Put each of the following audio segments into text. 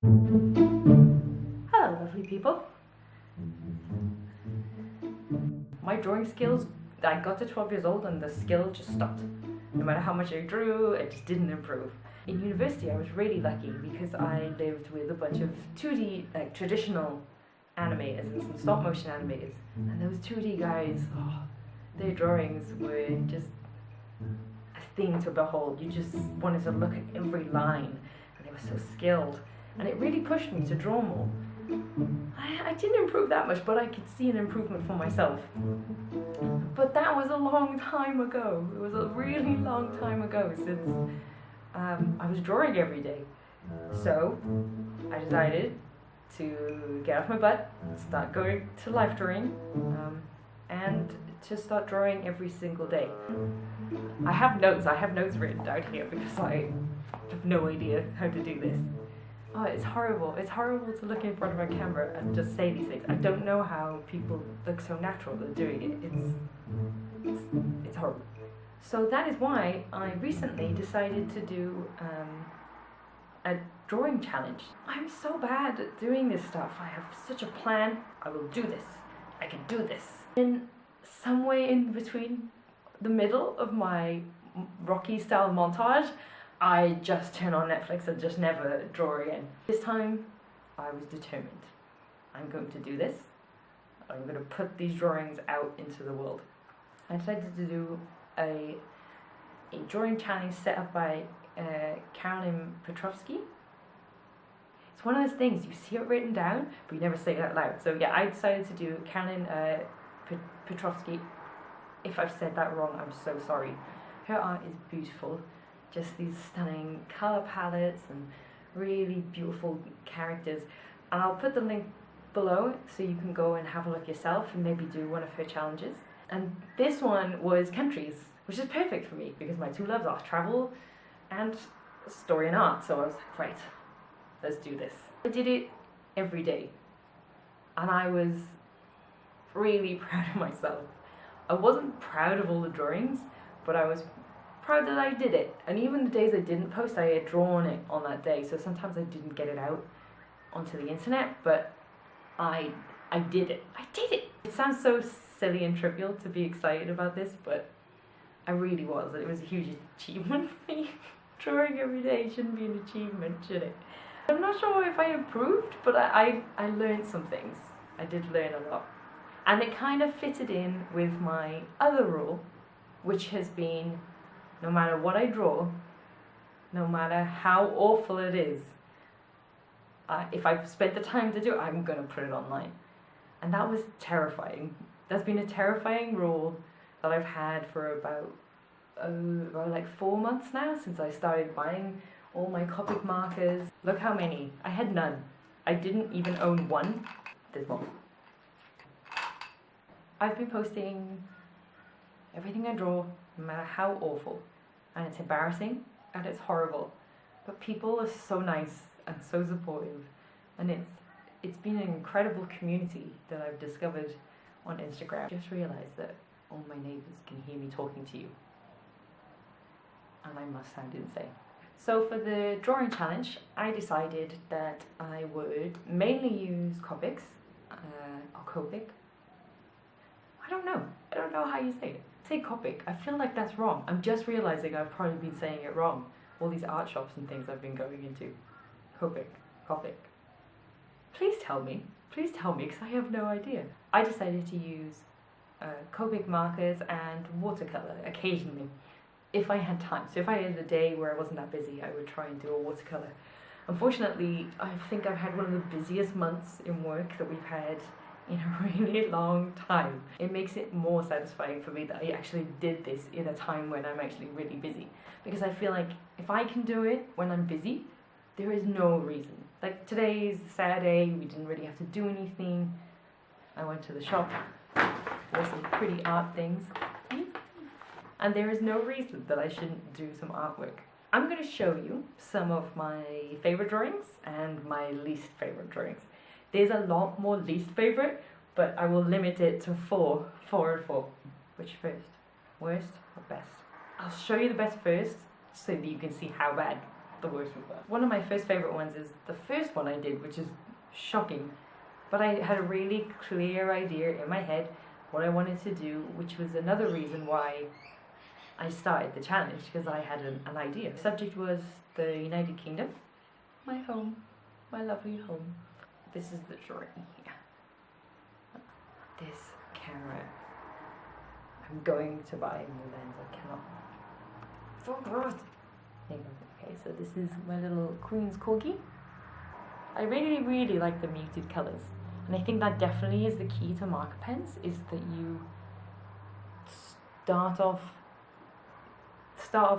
Hello lovely people. My drawing skills, I got to 12 years old and the skill just stopped. No matter how much I drew, it just didn't improve. In university I was really lucky because I lived with a bunch of 2D, like traditional animators and some stop motion animators. And those 2D guys, their drawings were just a thing to behold. You just wanted to look at every line and they were so skilled. And it really pushed me to draw more. I didn't improve that much, but I could see an improvement for myself. But that was a long time ago. It was a really long time ago since I was drawing every day. So I decided to get off my butt, start going to life drawing, and to start drawing every single day. I have notes written down here because I have no idea how to do this. Oh, it's horrible. It's horrible to look in front of a camera and just say these things. I don't know how people look so natural at doing it. It's horrible. So that is why I recently decided to do a drawing challenge. I'm so bad at doing this stuff. I have such a plan. I will do this. I can do this. In some way in between the middle of my Rocky style montage, I just turn on Netflix and just never draw again. This time, I was determined. I'm going to do this. I'm going to put these drawings out into the world. I decided to do a drawing challenge set up by Carolyn Petrovsky. It's one of those things, you see it written down, but you never say it out loud. So yeah, I decided to do Carolyn Petrovsky. If I've said that wrong, I'm so sorry. Her art is beautiful. Just these stunning colour palettes and really beautiful characters. And I'll put the link below so you can go and have a look yourself and maybe do one of her challenges. And this one was countries, which is perfect for me because my two loves are travel and story and art. So I was like, right, let's do this. I did it every day and I was really proud of myself. I wasn't proud of all the drawings, but I was proud that I did it. And even the days I didn't post, I had drawn it on that day, so sometimes I didn't get it out onto the internet, but I did it. I did it! It sounds so silly and trivial to be excited about this, but I really was. It was a huge achievement for me. Drawing every day shouldn't be an achievement, should it? I'm not sure if I improved, but I learned some things. I did learn a lot. And it kind of fitted in with my other rule, which has been no matter what I draw, no matter how awful it is, if I've spent the time to do it, I'm going to put it online. And that was terrifying. That's been a terrifying rule that I've had for about like 4 months now, since I started buying all my Copic markers. Look how many. I had none. I didn't even own one. There's more. I've been posting everything I draw, no matter how awful. And it's embarrassing and it's horrible. But people are so nice and so supportive. And it's been an incredible community that I've discovered on Instagram. I just realised that all my neighbours can hear me talking to you. And I must sound insane. So for the drawing challenge, I decided that I would mainly use Copics, or Copic. I don't know how you say it. Say Copic. I feel like that's wrong. I'm just realising I've probably been saying it wrong. All these art shops and things I've been going into. Copic. Please tell me, because I have no idea. I decided to use Copic markers and watercolour occasionally, if I had time. So if I had a day where I wasn't that busy, I would try and do a watercolour. Unfortunately, I think I've had one of the busiest months in work that we've had in a really long time. It makes it more satisfying for me that I actually did this in a time when I'm actually really busy. Because I feel like if I can do it when I'm busy, there is no reason. Like today is Saturday, we didn't really have to do anything. I went to the shop, there were some pretty art things. And there is no reason that I shouldn't do some artwork. I'm going to show you some of my favourite drawings and my least favourite drawings. There's a lot more least favourite, but I will limit it to 4 and 4. Which first? Worst or best? I'll show you the best first, so that you can see how bad the worst with that. One of my first favourite ones is the first one I did, which is shocking. But I had a really clear idea in my head what I wanted to do, which was another reason why I started the challenge, because I had an idea. The subject was the United Kingdom, my home, my lovely home. This is the drawing here. This camera. I'm going to buy a new lens. I cannot. Okay, so this is my little Queen's Corgi. I really, really like the muted colours. And I think that definitely is the key to marker pens, is that you start off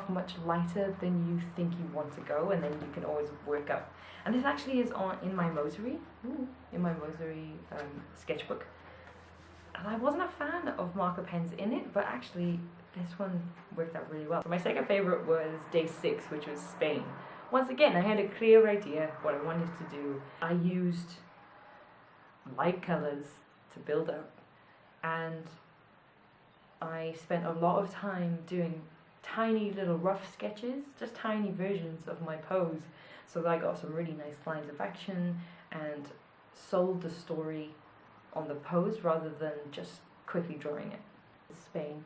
much lighter than you think you want to go, and then you can always work up. And this actually is in my Mossery sketchbook. And I wasn't a fan of marker pens in it, but actually this one worked out really well. So my second favourite was day 6, which was Spain. Once again, I had a clear idea what I wanted to do. I used light colours to build up, and I spent a lot of time doing tiny little rough sketches, just tiny versions of my pose, so that I got some really nice lines of action and sold the story on the pose rather than just quickly drawing it. Spain.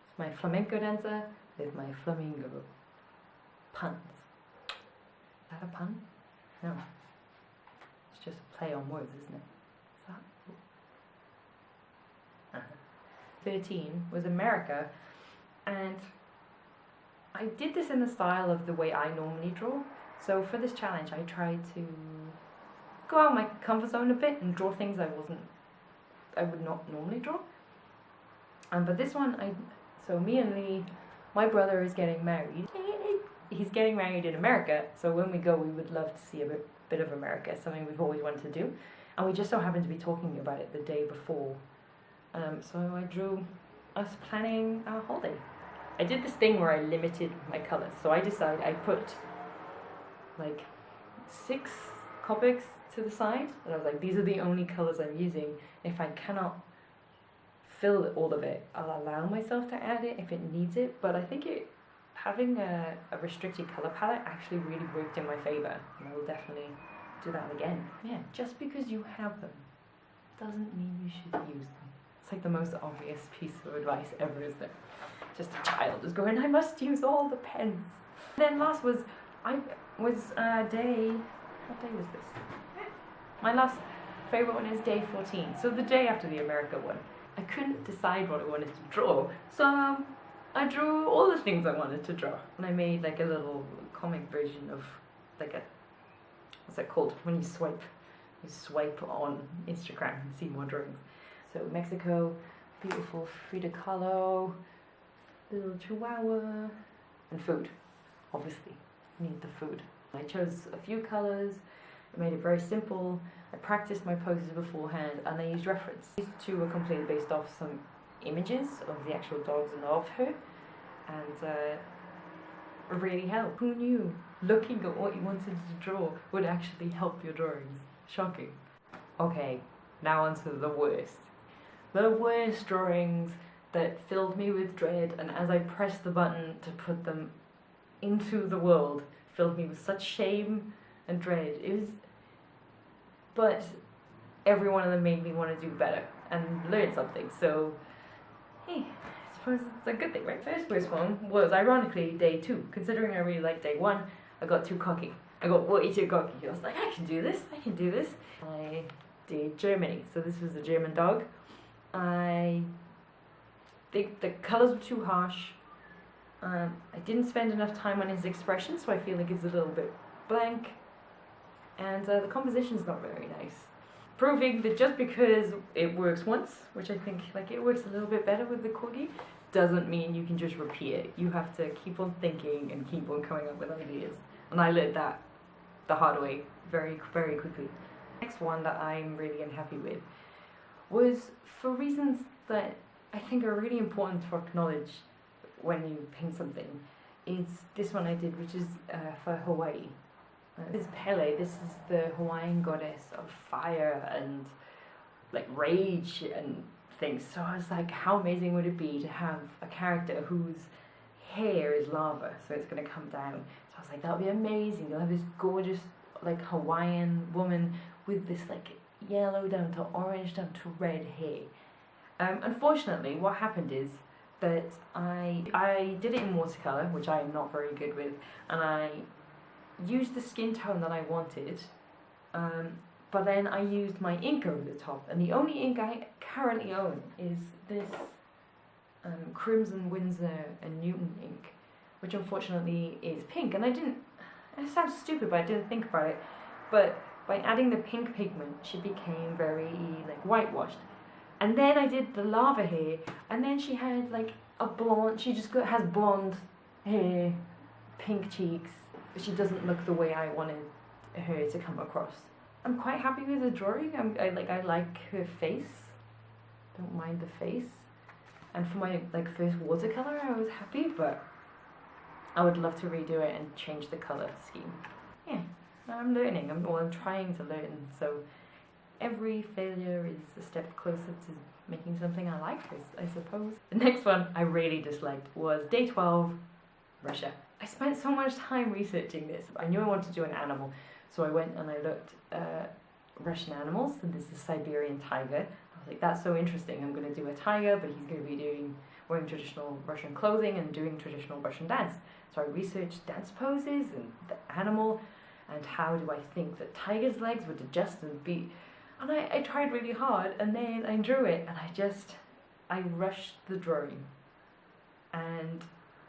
It's my flamenco dancer with my flamingo. Puns. Is that a pun? No. It's just a play on words, isn't it? Is that? 13 was America, and I did this in the style of the way I normally draw. So for this challenge I tried to go out of my comfort zone a bit and draw things I would not normally draw. But this one, so me and Lee, my brother is getting married. He's getting married in America, so when we go we would love to see a bit of America, something we've always wanted to do. And we just so happened to be talking about it the day before. So I drew us planning our holiday. I did this thing where I limited my colours. So I decided I put like 6 Copics to the side, and I was like, these are the only colours I'm using. If I cannot fill all of it, I'll allow myself to add it if it needs it. But I think having a restricted colour palette actually really worked in my favour, and I will definitely do that again. Yeah, just because you have them doesn't mean you should use them. It's like the most obvious piece of advice ever, isn't it? Just a child is going, I must use all the pens. Then last was, day, what day was this? My last favourite one is day 14, so the day after the America one. I couldn't decide what I wanted to draw, so I drew all the things I wanted to draw. And I made like a little comic version of like a, what's that called? When you swipe on Instagram and see more drawings. So Mexico, beautiful Frida Kahlo, little chihuahua, and food. Obviously, need the food. I chose a few colours, I made it very simple. I practiced my poses beforehand, and I used reference. These two were completely based off some images of the actual dogs and of her, and it really helped. Who knew looking at what you wanted to draw would actually help your drawings? Shocking. Okay, now on to the worst. The worst drawings that filled me with dread, and as I pressed the button to put them into the world, filled me with such shame and dread. But every one of them made me want to do better and learn something, so hey, I suppose it's a good thing, right? First one was ironically day 2. Considering I really liked day 1, I got too cocky. I got way too cocky. I was like, I can do this. I did Germany, so this was a German dog. I think the colours were too harsh. I didn't spend enough time on his expression, so I feel like it's a little bit blank. And the composition's not very nice. Proving that just because it works once, which I think like it works a little bit better with the Corgi, doesn't mean you can just repeat it. You have to keep on thinking and keep on coming up with ideas. And I learned that the hard way very, very quickly. Next one that I'm really unhappy with was for reasons that I think are really important to acknowledge when you paint something. It's this one I did, which is for Hawaii. This is Pele. This is the Hawaiian goddess of fire and like rage and things. So I was like, how amazing would it be to have a character whose hair is lava, so it's going to come down. So I was like, that would be amazing. You'll have this gorgeous like Hawaiian woman with this like yellow down to orange down to red hair. Unfortunately, what happened is that I did it in watercolour, which I am not very good with, and I used the skin tone that I wanted, but then I used my ink over the top, and the only ink I currently own is this Crimson Winsor and Newton ink, which unfortunately is pink, and it sounds stupid, but I didn't think about it, but by adding the pink pigment, she became very like whitewashed. And then I did the lava hair, and then she had like a blonde, she just has blonde hair, pink cheeks, but she doesn't look the way I wanted her to come across. I'm quite happy with the drawing. I like her face, don't mind the face. And for my like first watercolor, I was happy, but I would love to redo it and change the color scheme. Yeah, I'm learning. I'm trying to learn. So every failure is a step closer to making something I like, I suppose. The next one I really disliked was day 12, Russia. I spent so much time researching this. I knew I wanted to do an animal, so I went and I looked at Russian animals, and this is the Siberian tiger. I was like, that's so interesting. I'm going to do a tiger, but he's going to be wearing traditional Russian clothing and doing traditional Russian dance. So I researched dance poses and the animal, and how do I think that tiger's legs would adjust and be. And I tried really hard, and then I drew it, and I rushed the drawing. And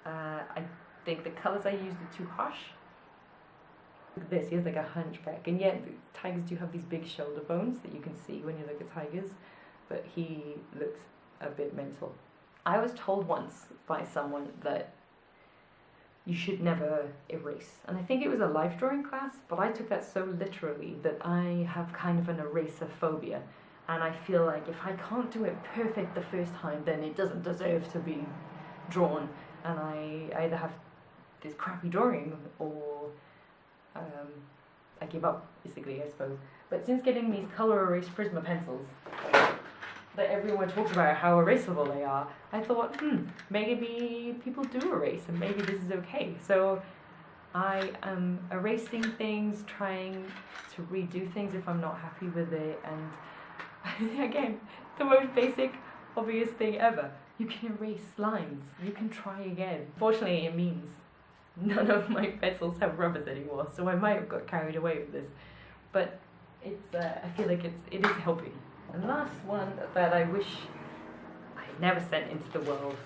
I think the colours I used are too harsh. Look at this, he has like a hunchback, and yet tigers do have these big shoulder bones that you can see when you look at tigers, but he looks a bit mental. I was told once by someone that you should never erase. And I think it was a life drawing class, but I took that so literally that I have kind of an eraser phobia. And I feel like if I can't do it perfect the first time, then it doesn't deserve to be drawn. And I either have this crappy drawing or I give up, basically, I suppose. But since getting these color erase Prisma pencils that everyone talks about how erasable they are, I thought, maybe people do erase and maybe this is okay. So I am erasing things, trying to redo things if I'm not happy with it, and again, the most basic, obvious thing ever. You can erase lines, you can try again. Fortunately, it means none of my pencils have rubbers anymore, so I might have got carried away with this. But it's, I feel like it is helping. And last one that I wish I had never sent into the world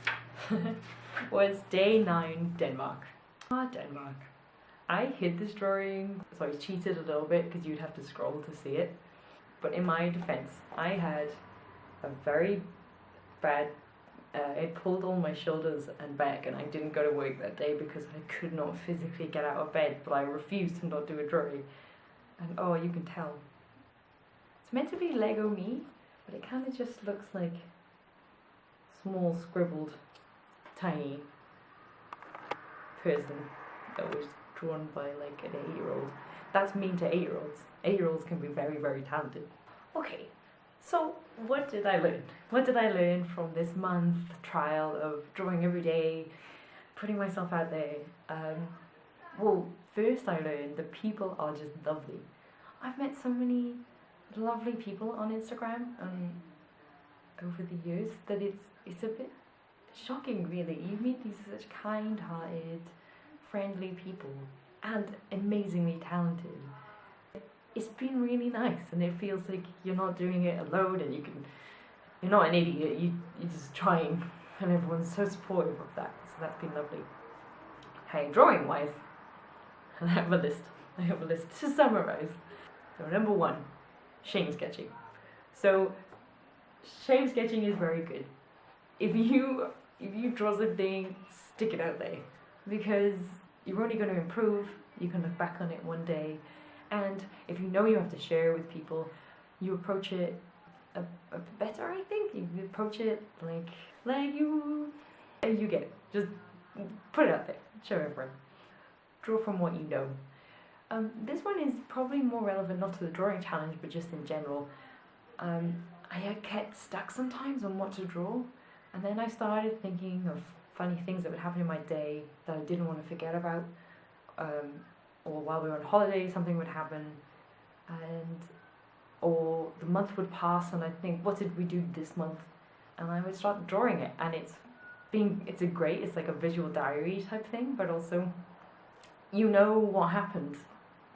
was day 9, Denmark. Denmark. I hid this drawing, so I cheated a little bit because you'd have to scroll to see it. But in my defense, I had a very bad, it pulled all my shoulders and back, and I didn't go to work that day because I could not physically get out of bed, but I refused to not do a drawing. And oh, you can tell. It's meant to be Lego me, but it kind of just looks like small scribbled tiny person that was drawn by like an 8-year-old. That's mean to 8-year-olds. 8-year-olds can be very, very talented. Okay, so what did I learn? What did I learn from this month trial of drawing every day, putting myself out there? Well, first I learned that people are just lovely. I've met so many lovely people on Instagram over the years that it's a bit shocking, really. You meet these such kind-hearted, friendly people and amazingly talented. It's been really nice, and it feels like you're not doing it alone, and you're not an idiot. You're just trying, and everyone's so supportive of that. So that's been lovely. Hey, drawing-wise, I have a list to summarize. So number 1. Shame sketching. So shame sketching is very good. If you draw something, stick it out there, because you're only going to improve. You can look back on it one day, and if you know you have to share with people, you approach it a bit better. I think you approach it like you get it. Just put it out there, show everyone. Draw from what you know. This one is probably more relevant not to the drawing challenge, but just in general. I kept stuck sometimes on what to draw, and then I started thinking of funny things that would happen in my day that I didn't want to forget about, or while we were on holiday, something would happen, or the month would pass, and I'd think, what did we do this month? And I would start drawing it, and it's like a visual diary type thing, but also you know what happened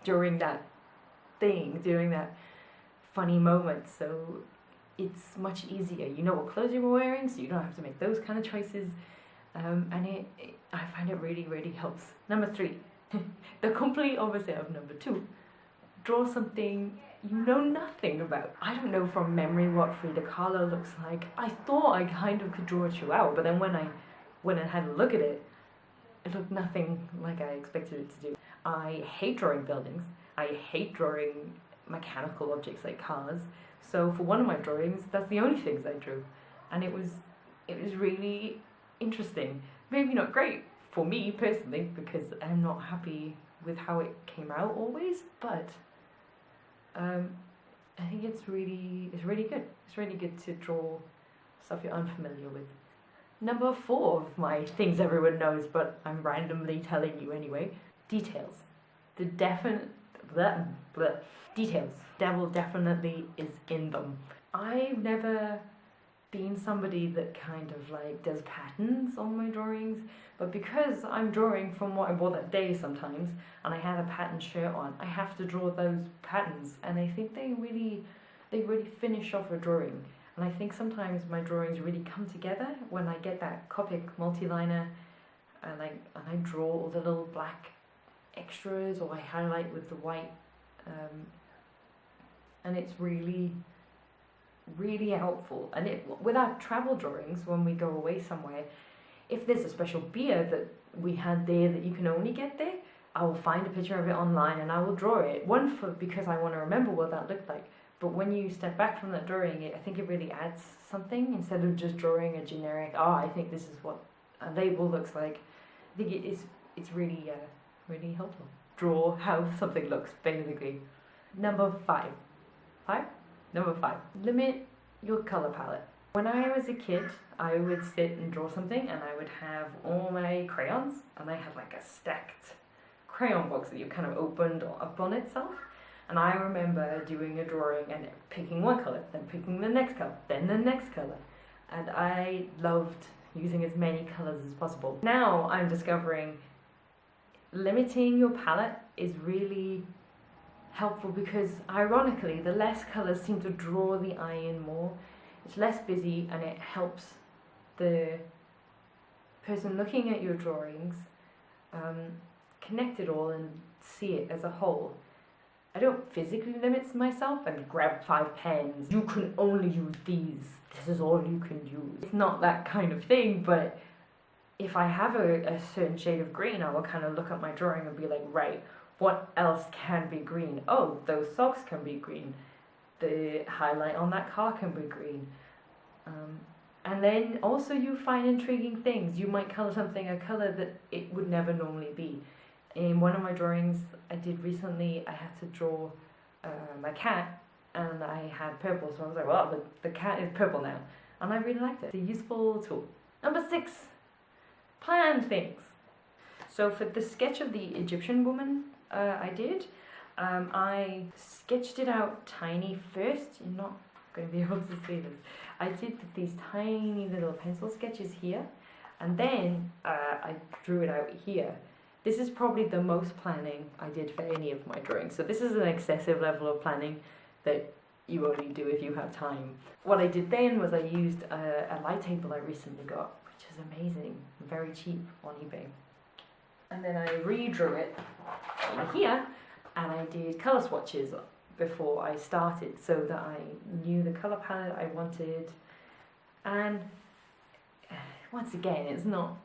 during that funny moment, so it's much easier. You know what clothes you were wearing, so you don't have to make those kind of choices, and I find it really, really helps. Number 3, the complete opposite of number 2, draw something you know nothing about. I don't know from memory what Frida Kahlo looks like. I thought I kind of could draw it out, but then when I had a look at it, it looked nothing like I expected it to do. I hate drawing buildings. I hate drawing mechanical objects like cars. So for one of my drawings, that's the only things I drew. And it was really interesting. Maybe not great for me personally, because I'm not happy with how it came out always, but I think it's really good. It's really good to draw stuff you're unfamiliar with. Number 4 of my things everyone knows, but I'm randomly telling you anyway. Details. The details. Devil definitely is in them. I've never been somebody that kind of like does patterns on my drawings, but because I'm drawing from what I wore that day sometimes, and I had a pattern shirt on, I have to draw those patterns, and I think they really finish off a drawing. And I think sometimes my drawings really come together when I get that Copic multi-liner, and I draw all the little black extras, or I highlight with the white, and it's really helpful. And with our travel drawings, when we go away somewhere, if there's a special beer that we had there that you can only get there, I will find a picture of it online and I will draw it. Because I want to remember what that looked like. But when you step back from that drawing, I think it really adds something, instead of just drawing a generic, I think this is what a label looks like. I think it's really helpful. Draw how something looks, basically. Number 5. Number 5. Limit your color palette. When I was a kid, I would sit and draw something, and I would have all my crayons, and I had like a stacked crayon box that you kind of opened up on itself. And I remember doing a drawing and picking one color, then picking the next color, then the next color. And I loved using as many colors as possible. Now I'm discovering limiting your palette is really helpful, because ironically the less colors seem to draw the eye in more. It's less busy, and it helps the person looking at your drawings connect it all and see it as a whole. I don't physically limit myself and grab 5 pens. You can only use these. This is all you can use. It's not that kind of thing, but if I have a certain shade of green, I will kind of look at my drawing and be like, right, what else can be green? Oh, those socks can be green. The highlight on that car can be green. And then also you find intriguing things. You might color something a color that it would never normally be. In one of my drawings I did recently, I had to draw my cat, and I had purple, so I was like, well, the cat is purple now. And I really liked it. It's a useful tool. Number 6, plan things. So for the sketch of the Egyptian woman I did, I sketched it out tiny first. You're not going to be able to see this. I did these tiny little pencil sketches here, and then I drew it out here. This is probably the most planning I did for any of my drawings. So this is an excessive level of planning that you only do if you have time. What I did then was I used a light table I recently got, which is amazing, very cheap on eBay. And then I redrew it in here, and I did colour swatches before I started, so that I knew the colour palette I wanted. And once again, it's not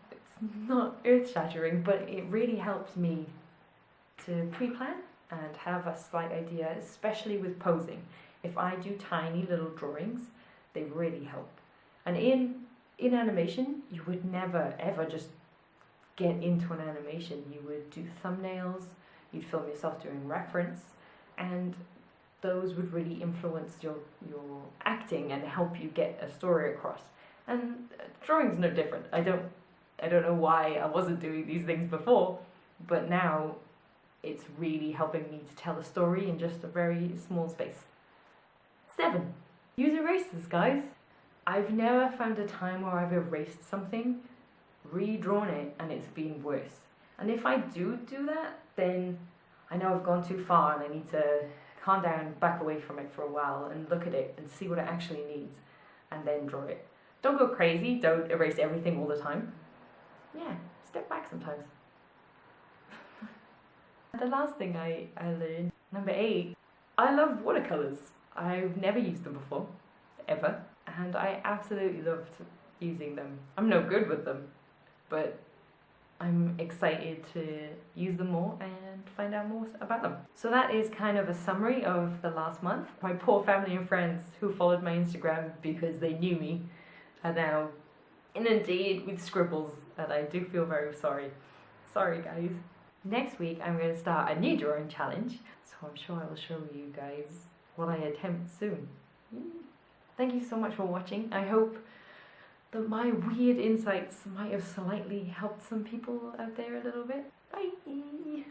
earth-shattering, but it really helps me to pre-plan and have a slight idea, especially with posing. If I do tiny little drawings, they really help. And in animation, you would never ever just get into an animation. You would do thumbnails, you'd film yourself doing reference, and those would really influence your acting and help you get a story across. And drawing's no different. I don't know why I wasn't doing these things before, but now It's really helping me to tell a story in just a very small space. 7. Use erasers, guys. I've never found a time where I've erased something, redrawn it, and it's been worse. And if I do that, then I know I've gone too far and I need to calm down, back away from it for a while and look at it and see what it actually needs and then draw it. Don't go crazy, don't erase everything all the time. Yeah, step back sometimes. The last thing I learned, number 8, I love watercolours. I've never used them before, ever, and I absolutely loved using them. I'm no good with them, but I'm excited to use them more and find out more about them. So that is kind of a summary of the last month. My poor family and friends who followed my Instagram because they knew me are now inundated with scribbles, and I do feel very sorry. Sorry, guys. Next week I'm going to start a new drawing challenge, so I'm sure I will show you guys what I attempt soon. Thank you so much for watching. I hope that my weird insights might have slightly helped some people out there a little bit. Bye!